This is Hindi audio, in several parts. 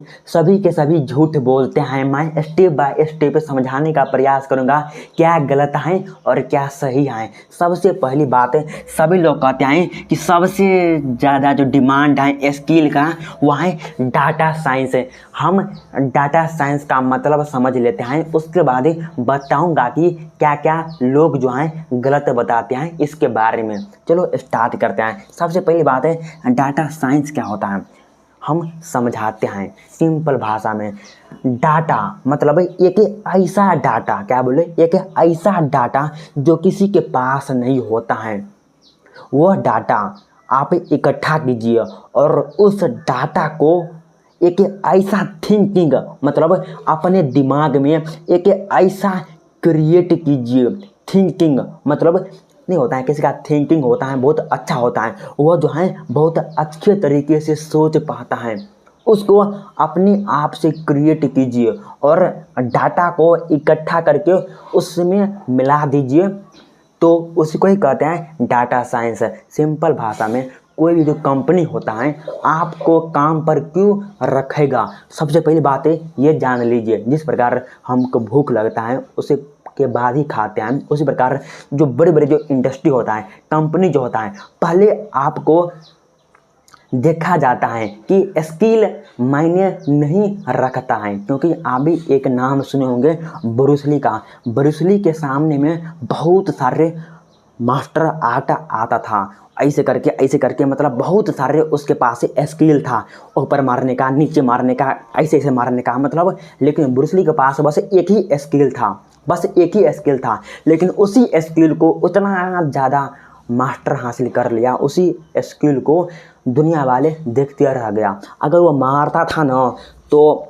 सभी के सभी झूठ बोलते हैं। मैं स्टेप बाय स्टेप समझाने का प्रयास करूंगा क्या गलत है और क्या सही है। सबसे पहली बात है, सभी लोग कहते हैं कि सबसे ज़्यादा जो डिमांड है स्किल का वो है डाटा साइंस है। हम डाटा साइंस का मतलब समझ लेते हैं, उसके बाद ही बताऊंगा कि क्या क्या लोग जो हैं गलत बताते हैं इसके बारे में। चलो स्टार्ट करते हैं। सबसे पहली बात है, डाटा साइंस क्या होता है हम समझाते हैं सिंपल भाषा में। डाटा मतलब एक ऐसा डाटा, क्या बोले, एक ऐसा डाटा जो किसी के पास नहीं होता है। वह डाटा आप इकट्ठा कीजिए और उस डाटा को एक ऐसा थिंकिंग मतलब अपने दिमाग में एक ऐसा क्रिएट कीजिए। थिंकिंग मतलब नहीं होता है, किसी का थिंकिंग होता है बहुत अच्छा होता है, वह जो है बहुत अच्छे तरीके से सोच पाता है। उसको अपने आप से क्रिएट कीजिए और डाटा को इकट्ठा करके उसमें मिला दीजिए, तो उसी को ही कहते हैं डाटा साइंस। सिंपल भाषा में कोई भी जो कंपनी होता है आपको काम पर क्यों रखेगा, सबसे पहली बात है ये जान लीजिए। जिस प्रकार हमको भूख लगता है उसे के बाद ही खाते हैं, उसी प्रकार जो बड़े बड़े जो इंडस्ट्री होता है, कंपनी जो होता है, पहले आपको देखा जाता है कि स्किल मायने नहीं रखता है। क्योंकि आप भी एक नाम सुने होंगे ब्रूस ली का। ब्रूस ली के सामने में बहुत सारे मास्टर आर्ट आता था, ऐसे करके मतलब बहुत सारे उसके पास स्किल था, ऊपर मारने का, नीचे मारने का, ऐसे मारने का मतलब। लेकिन ब्रूस ली के पास बस एक ही स्किल था, बस एक ही स्किल था, लेकिन उसी स्किल को उतना ज़्यादा मास्टर हासिल कर लिया, उसी स्किल को दुनिया वाले देखते रह गया। अगर वो मारता था ना तो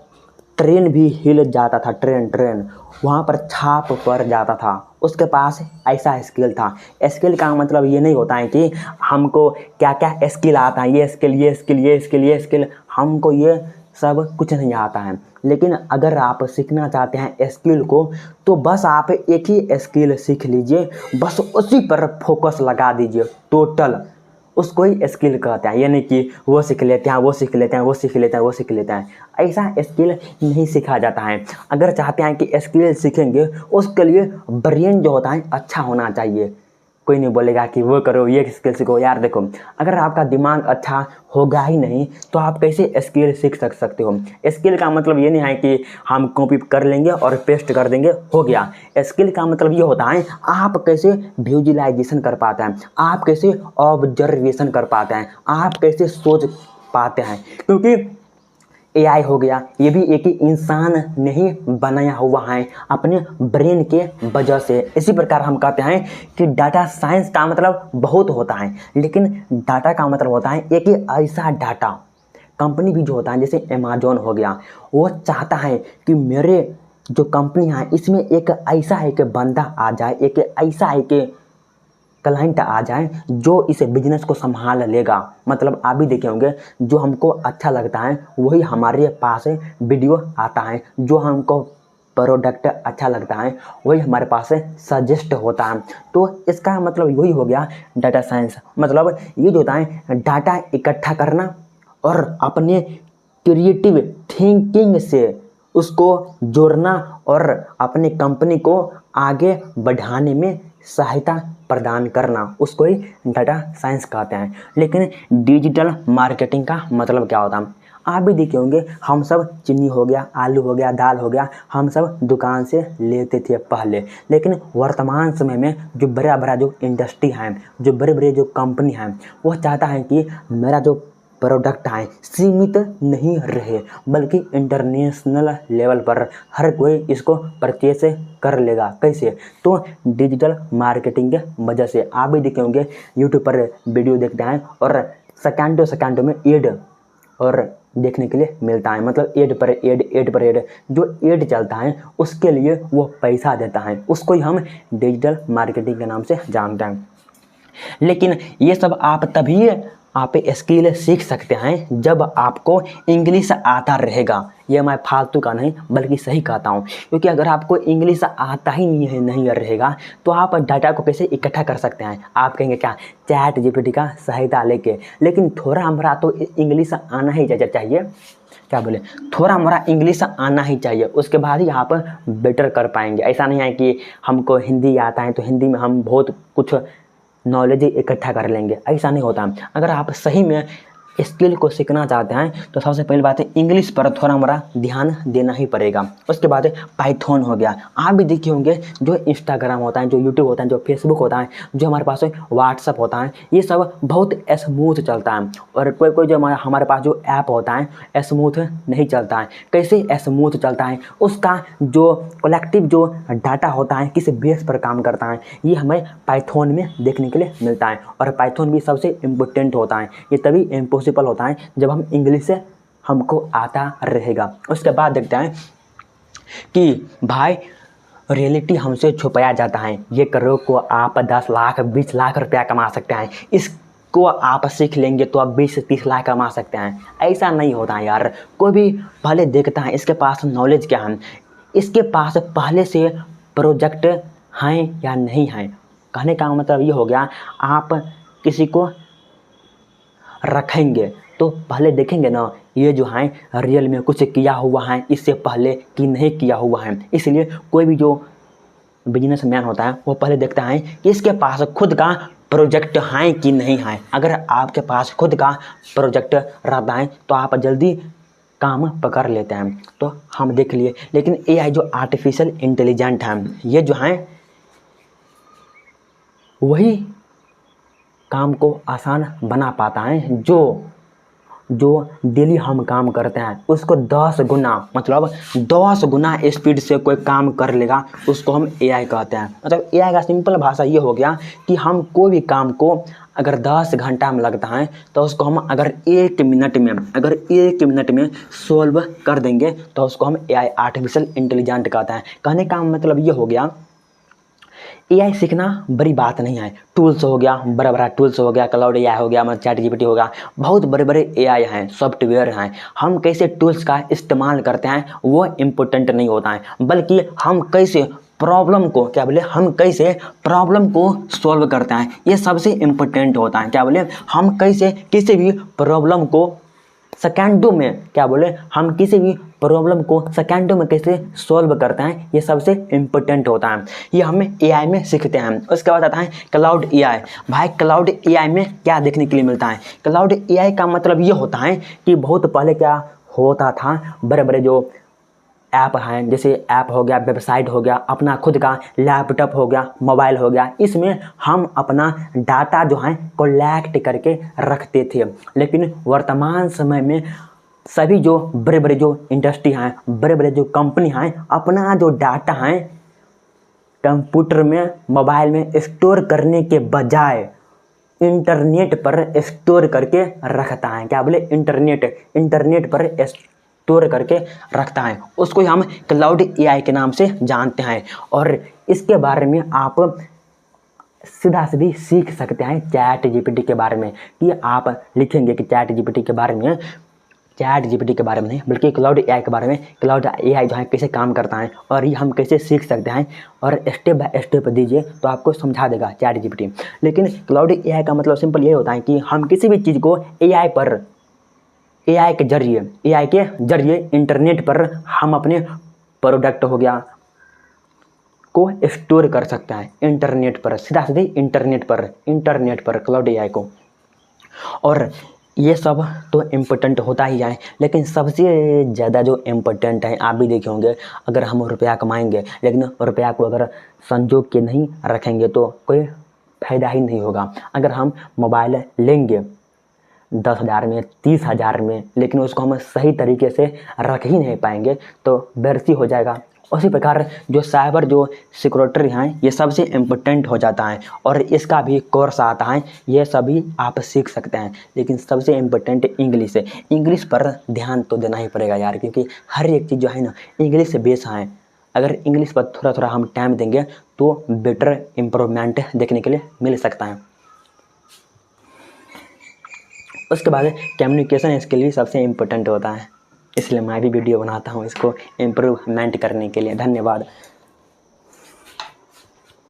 ट्रेन भी हिल जाता था, ट्रेन वहाँ पर छाप पड़ जाता था। उसके पास ऐसा स्किल था। स्किल का मतलब ये नहीं होता है कि हमको क्या क्या स्किल आता है, ये स्किल हमको ये सब कुछ नहीं आता है। लेकिन अगर आप सीखना चाहते हैं स्किल को तो बस आप एक ही स्किल सीख लीजिए, बस उसी पर फोकस लगा दीजिए टोटल। उसको ही स्किल कहते हैं, यानी कि वो सीख लेते हैं, वो सीख लेते हैं, वो सीख लेते हैं, वो सीख लेते हैं। ऐसा स्किल नहीं सीखा जाता है। अगर चाहते हैं कि स्किल सीखेंगे उसके लिए ब्रेन जो होता है अच्छा होना चाहिए। कोई नहीं बोलेगा कि वो करो, ये स्किल सीखो। यार देखो, अगर आपका दिमाग अच्छा होगा ही नहीं तो आप कैसे स्किल सीख सकते हो। स्किल का मतलब ये नहीं है कि हम कॉपी कर लेंगे और पेस्ट कर देंगे, हो गया। स्किल का मतलब ये होता है आप कैसे विजुअलाइजेशन कर पाते हैं, आप कैसे ऑब्जर्वेशन कर पाते हैं, आप कैसे सोच पाते हैं। क्योंकि एआई हो गया, ये भी एक ही इंसान नहीं बनाया हुआ है अपने ब्रेन के वजह से। इसी प्रकार हम कहते हैं कि डाटा साइंस का मतलब बहुत होता है, लेकिन डाटा का मतलब होता है एक ही ऐसा डाटा। कंपनी भी जो होता है, जैसे अमेजोन हो गया, वो चाहता है कि मेरे जो कंपनी है इसमें एक ऐसा एक बंदा आ जाए, एक ऐसा एक क्लाइंट आ जाए जो इस बिजनेस को संभाल लेगा। मतलब आप भी देखे होंगे, जो हमको अच्छा लगता है वही हमारे पास वीडियो आता है, जो हमको प्रोडक्ट अच्छा लगता है वही हमारे पास सजेस्ट होता है। तो इसका मतलब वही हो गया डाटा साइंस। मतलब ये जो होता है डाटा इकट्ठा करना और अपने क्रिएटिव थिंकिंग से उसको जोड़ना और अपने कंपनी को आगे बढ़ाने में सहायता प्रदान करना, उसको ही डाटा साइंस कहते हैं। लेकिन डिजिटल मार्केटिंग का मतलब क्या होता है, आप भी देखे होंगे। हम सब चीनी हो गया, आलू हो गया, दाल हो गया, हम सब दुकान से लेते थे पहले। लेकिन वर्तमान समय में जो बड़ा बड़ा जो इंडस्ट्री हैं, जो बड़े बड़े जो कंपनी हैं, वो चाहता है कि मेरा जो प्रोडक्ट है सीमित नहीं रहे, बल्कि इंटरनेशनल लेवल पर हर कोई इसको परचेस कर लेगा। कैसे? तो डिजिटल मार्केटिंग के वजह से। आप भी देखे होंगे यूट्यूब पर वीडियो देखते हैं और सेकंडों में एड और देखने के लिए मिलता है। मतलब एड पर एड जो एड चलता है उसके लिए वो पैसा देता है, उसको ही हम डिजिटल मार्केटिंग के नाम से जानते हैं। लेकिन ये सब आप तभी आप स्किल सीख सकते हैं जब आपको इंग्लिश आता रहेगा। ये मैं फालतू का नहीं बल्कि सही कहता हूँ, क्योंकि अगर आपको इंग्लिश आता ही नहीं रहेगा तो आप डाटा को कैसे इकट्ठा कर सकते हैं। आप कहेंगे क्या, चैट जीपीटी का सहायता लेके। लेकिन थोड़ा हमारा तो इंग्लिश आना ही चाहिए। क्या बोले, थोड़ा मोड़ा इंग्लिश आना ही चाहिए, उसके बाद ही आप बेटर कर पाएंगे। ऐसा नहीं है कि हमको हिंदी आता है तो हिंदी में हम बहुत कुछ नॉलेज इकट्ठा कर लेंगे, ऐसा नहीं होता। अगर आप सही में स्किल को सीखना चाहते हैं तो सबसे पहली बात है इंग्लिश पर थोड़ा मोड़ा ध्यान देना ही पड़ेगा। उसके बाद पाइथन हो गया। आप भी देखे होंगे जो इंस्टाग्राम होता है, जो यूट्यूब होता है, जो फेसबुक होता है, जो हमारे पास व्हाट्सअप होता है, ये सब बहुत स्मूथ चलता है। और कोई कोई जो हमारे पास जो ऐप होता है स्मूथ नहीं चलता है। कैसे स्मूथ चलता है, उसका जो कलेक्टिव जो डाटा होता है किस बेस पर काम करता है, ये हमें पाइथन में देखने के लिए मिलता है। और पाइथन भी सबसे इम्पोर्टेंट होता है। ये तभी इम्पॉसिबल होता है जब हम इंग्लिश से हमको आता रहेगा। उसके बाद देखते हैं कि भाई रियलिटी हमसे छुपाया जाता है। ये करो को आप 10 लाख 20 लाख रुपया कमा सकते हैं, इसको आप सीख लेंगे तो आप 20 से 30 लाख कमा सकते हैं। ऐसा नहीं होता है यार। कोई भी पहले देखता है इसके पास नॉलेज क्या है, इसके पास पहले से प्रोजेक्ट हैं या नहीं हैं। कहने का मतलब ये हो गया, आप किसी को रखेंगे तो पहले देखेंगे ना ये जो है रियल में कुछ किया हुआ है इससे पहले कि नहीं किया हुआ है। इसलिए कोई भी जो बिजनेसमैन होता है वो पहले देखता है कि इसके पास खुद का प्रोजेक्ट है कि नहीं है। अगर आपके पास खुद का प्रोजेक्ट रहता है तो आप जल्दी काम पकड़ लेते हैं। तो हम देख लिए। लेकिन AI जो आर्टिफिशियल इंटेलिजेंट है, ये जो है वही काम को आसान बना पाता है। जो डेली हम काम करते हैं उसको 10 गुना, मतलब 10 गुना स्पीड से कोई काम कर लेगा, उसको हम AI कहते हैं। मतलब AI का सिंपल भाषा ये हो गया कि हम कोई भी काम को अगर 10 घंटा में लगता है तो उसको हम अगर 1 मिनट में सॉल्व कर देंगे तो उसको हम AI आर्टिफिशियल इंटेलिजेंट कहते हैं। कहने का मतलब ये हो गया AI सीखना बड़ी बात नहीं है। टूल्स हो गया, बड़ा बड़ा टूल्स हो गया, क्लाउड AI हो गया, मतलब ChatGPT हो गया, बहुत बड़े बड़े AI हैं, सॉफ्टवेयर हैं। हम कैसे टूल्स का इस्तेमाल करते हैं वो इम्पोर्टेंट नहीं होता है, बल्कि हम कैसे प्रॉब्लम को सॉल्व करते हैं ये सबसे इम्पोर्टेंट होता है। हम कैसे किसी भी प्रॉब्लम को सेकेंडों में हम किसी भी प्रॉब्लम को सेकेंडों में कैसे सॉल्व करते हैं ये सबसे इम्पोर्टेंट होता है। ये हमें AI में सीखते हैं। उसके बाद आता है क्लाउड AI। भाई क्लाउड AI में क्या देखने के लिए मिलता है? क्लाउड AI का मतलब ये होता है कि बहुत पहले क्या होता था, बड़े बड़े जो ऐप हैं, जैसे ऐप हो गया, वेबसाइट हो गया, अपना खुद का लैपटॉप हो गया, मोबाइल हो गया, इसमें हम अपना डाटा जो है कलेक्ट करके रखते थे। लेकिन वर्तमान समय में सभी जो बड़े बड़े जो इंडस्ट्री हैं, बड़े बड़े जो कंपनी हैं, अपना जो डाटा है कंप्यूटर में, मोबाइल में स्टोर करने के बजाय इंटरनेट पर स्टोर करके रखता है। इंटरनेट पर स्टोर करके रखता है। उसको हम क्लाउड AI के नाम से जानते हैं। और इसके बारे में आप सीधा सीख सकते हैं ChatGPT के बारे में, कि आप लिखेंगे कि ChatGPT के बारे में नहीं बल्कि क्लाउड AI के बारे में, क्लाउड AI जो है कैसे काम करता है और ये हम कैसे सीख सकते हैं, और स्टेप बाय स्टेप दीजिए तो आपको समझा देगा ChatGPT। लेकिन क्लाउड AI का मतलब सिंपल ये होता है कि हम किसी भी चीज़ को AI के जरिए इंटरनेट पर हम अपने प्रोडक्ट हो गया को स्टोर कर सकते हैं इंटरनेट पर, सीधा इंटरनेट पर क्लाउड AI को। और ये सब तो इम्पोर्टेंट होता ही है, लेकिन सबसे ज़्यादा जो इम्पोर्टेंट है, आप भी देखे होंगे, अगर हम रुपया कमाएंगे लेकिन रुपया को अगर संजो के नहीं रखेंगे तो कोई फ़ायदा ही नहीं होगा। अगर हम मोबाइल लेंगे 10,000 में, 30,000 में, लेकिन उसको हम सही तरीके से रख ही नहीं पाएंगे तो बेइज्जती हो जाएगा। उसी प्रकार जो साइबर जो सिक्योरिटी हैं ये सबसे इम्पोर्टेंट हो जाता है, और इसका भी कोर्स आता है, ये सभी आप सीख सकते हैं। लेकिन सबसे इम्पोर्टेंट इंग्लिश है। इंग्लिश पर ध्यान तो देना ही पड़ेगा यार, क्योंकि हर एक चीज़ जो है ना इंग्लिश से बेस है। अगर इंग्लिश पर थोड़ा थोड़ा हम टाइम देंगे तो बेटर इम्प्रूवमेंट देखने के लिए मिल सकता है। उसके बाद कम्युनिकेशन स्किल भी सबसे इम्पोर्टेंट होता है, इसलिए मैं भी वीडियो बनाता हूँ इसको इम्प्रूवमेंट करने के लिए। धन्यवाद।